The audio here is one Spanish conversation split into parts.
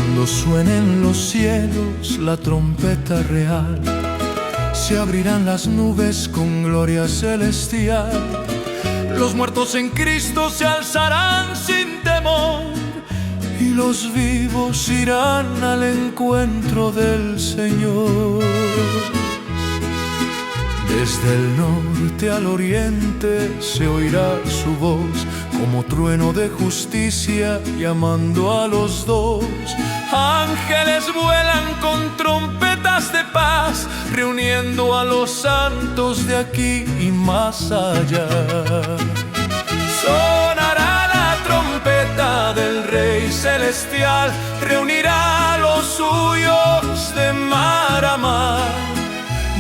Cuando suene en los cielos la trompeta real, se abrirán las nubes con gloria celestial. Los muertos en Cristo se alzarán sin temor, y los vivos irán al encuentro del Señor. Desde el norte al oriente se oirá su voz, como trueno de justicia llamando a los dos. Ángeles vuelan con trompetas de paz, reuniendo a los santos de aquí y más allá. Sonará la trompeta del Rey Celestial, reunirá a los suyos de mar a mar.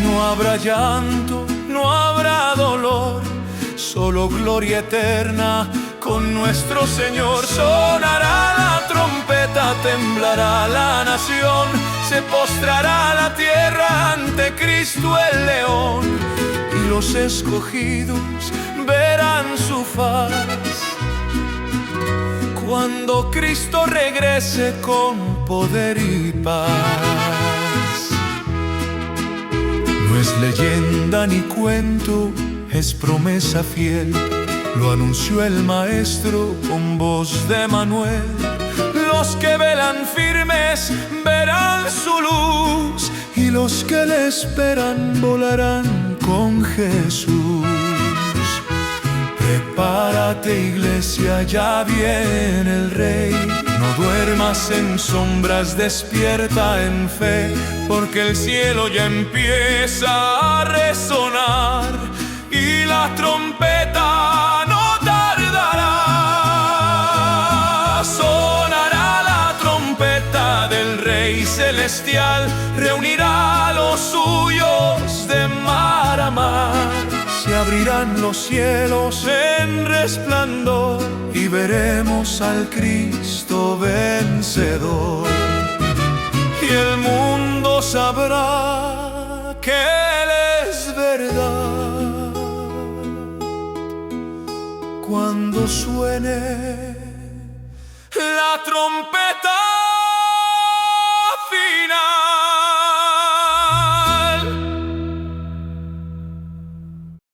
No habrá llanto, no habrá dolor, solo gloria eterna con nuestro Señor. Sonará la trompeta, temblará la nación, se postrará la tierra ante Cristo el León, y los escogidos verán su faz cuando Cristo regrese con poder y paz. No es leyenda ni cuento, es promesa fiel, lo anunció el Maestro con voz de Manuel. Los que velan firmes verán su luz, y los que le esperan volarán con Jesús. Prepárate, iglesia, ya viene el Rey. No duermas en sombras, despierta en fe, porque el cielo ya empieza a resonar y la trompeta no tardará. Sonará la trompeta del Rey Celestial, reunirá a los suyos de mar a mar. Se abrirán los cielos en resplandor y veremos al Cristo vencedor. Y el mundo sabrá que Él es verdad cuando suene la trompeta.